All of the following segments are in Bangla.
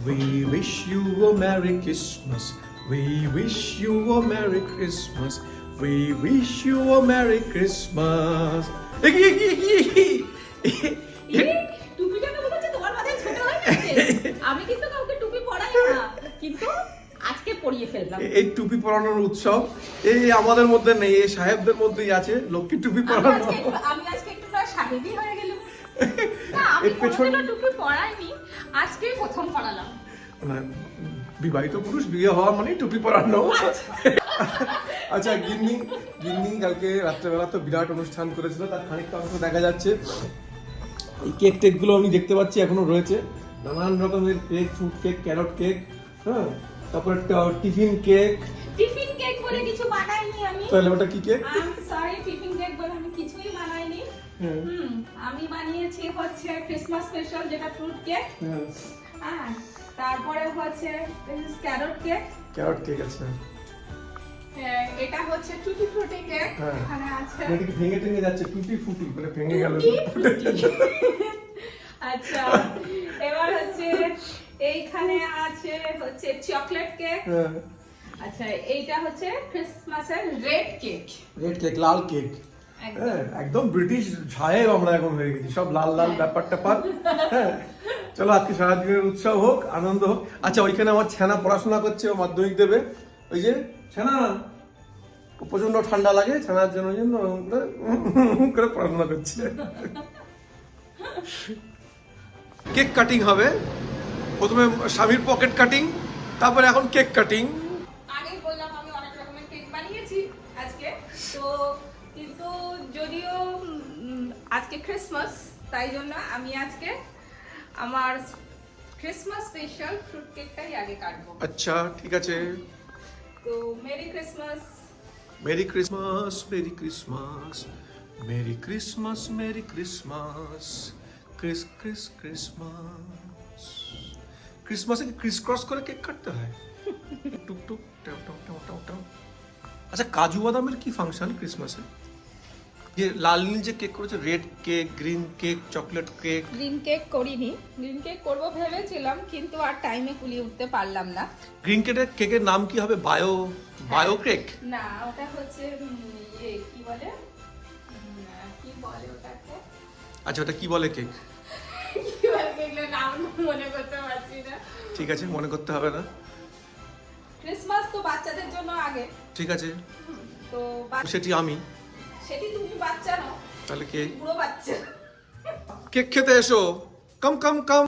We wish you a Merry Christmas. We wish you a Merry Christmas. We wish you a Merry Christmas. টুপিটা না বলছে তোমার মাথায় ছোট হয়ে গেছে। আমি কিন্তু কাউকে টুপি পরাই না, কিন্তু আজকে পরিয়ে ফেললাম। এই টুপি পরানোর উৎসব এই আমাদের মধ্যে নেই, এই সাহেবদের মধ্যেই আছে লক্ষ্মী টুপি পরানো। আমি আজকে একটু না সাহেবই হয়ে গেলাম। না, আমি কোনোদিনও টুপি পরাইনি, আজকেই প্রথম পরালাম। বিবাহিত পুরুষ বিয়ে হওয়া মানে টুপি পরানো। আচ্ছা, গিন্নি কালকে রাত্রেবেলা তো বিরাট অনুষ্ঠান করেছিল, তার খানিকটা অংশ দেখা যাচ্ছে। এই কেক টেকগুলো আমি দেখতে পাচ্ছি এখনো রয়েছে, নানান রকমের cake, fruit cake, carrot cake, হ্যাঁ, তারপরে টিফিন কেক বলে কিছু বানাইনি আমি। তাহলে ওটা কি কেক? সরি, টিফিন কেক বলে আমি কিছুই বানাইনি। আমি বানিয়েছি হচ্ছে ক্রিসমাস স্পেশাল, যেটা ফ্রুট কেক। হ্যাঁ, তারপরে হচ্ছে ক্যারট কেক আছে। এটা হচ্ছে টুটি ফ্রুটি কেক। এখানে আছে, এদিকে ভেঙে টেঙে যাচ্ছে, টুটি ফুটি বলে ভেঙে গেল। আচ্ছা, এবার হচ্ছে এইখানে আছে হচ্ছে চকলেট কেক। আচ্ছা, এইটা হচ্ছে ক্রিসমাসের রেড কেক, লাল কেক। একদম ব্রিটিশ সাহেব আমরা এখন হয়ে গেছি, সব লাল লাল ব্যাপার ট্যাপার। হ্যাঁ, চলো আজকে সারাদিনের উৎসব হোক, আনন্দ হোক। আচ্ছা, ওইখানে আমার ছানা পড়াশোনা করছে, ও মাধ্যমিক দেবে। ওই যে ছানা, প্রচন্ড ঠান্ডা লাগে, ছানার জন্য করে পড়াশোনা করছে। কেক কাটিং হবে, প্রথমে স্বামীর পকেট কাটিং, তারপরে এখন কেক কাটিং। আগে বললাম আমি অনেক রকমের কেক বানিয়েছি আজকে, তো কিন্তু যদিও আজকে ক্রিসমাস, তাই জন্য আমি আজকে আমার ক্রিসমাস স্পেশাল ফ্রুট কেকটাই আগে কাটবো। আচ্ছা, ঠিক আছে। তো merry Christmas. Merry Christmas, merry Christmas, merry Christmas, merry Christmas, Christmas. ক্রিসমাসে কি ক্রিস ক্রস করে কেক কাটতে হয়? টুক টুক টাও টাও টাও টাও টাও। আচ্ছা, কাজু বাদামের কি ফাংশন ক্রিসমাসে? যে লাল নীল যে কেক করেছে, red cake, green cake, chocolate cake. Green cake করিনি, গ্রিন কেক করবো ভেবেছিলাম, কিন্তু আর টাইমে কুলিয়ে উঠতে পারলাম না। গ্রিন কেকের নাম কি হবে? Bio cake? না, ওটা হচ্ছে কি বলে ওটাকে? আচ্ছা, ওটা কি বলে কেক? কি বলে কেকটার নাম মনে করতে পারছি না। ঠিক আছে, মনে করতে হবে না। ক্রিসমাস তো বাচ্চাদের জন্য আগে। ঠিক আছে, তো সেটি তুমি বাচ্চা নও, তাহলে কে? পুরো বাচ্চা। কেক খেতে এসো, কাম।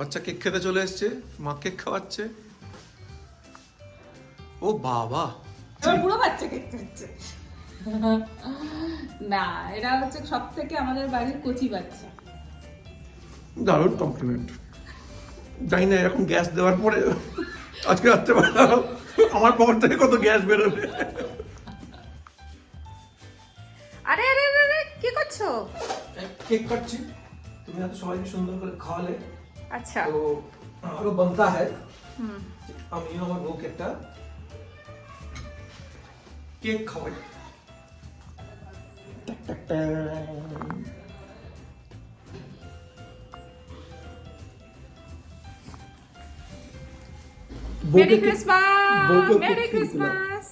বাচ্চা কেক খেতে চলে এসছে, মা কেক খাওয়াচ্ছে। ও বাবা, পুরো বাচ্চা কেক খাচ্ছে। না, এরা হচ্ছে সব থেকে আমাদের বাড়ির কচি বাচ্চা। দারুণ কমপ্লিমেন্ট। জানি না এরকম গ্যাস দেওয়ার পরে আজকে রাত্রেবেলা আমার পকেট থেকে কত গ্যাস বেরোবে। আরে কি করছো? কেক কাটছি, তুমি এত সবাইকে সুন্দর করে খাওয়ালে। আচ্ছা, তো আরো বানতা হয়, আমিও আমার বউকে একটা কেক খাওয়াই। Mary Christmas, merry Christmas.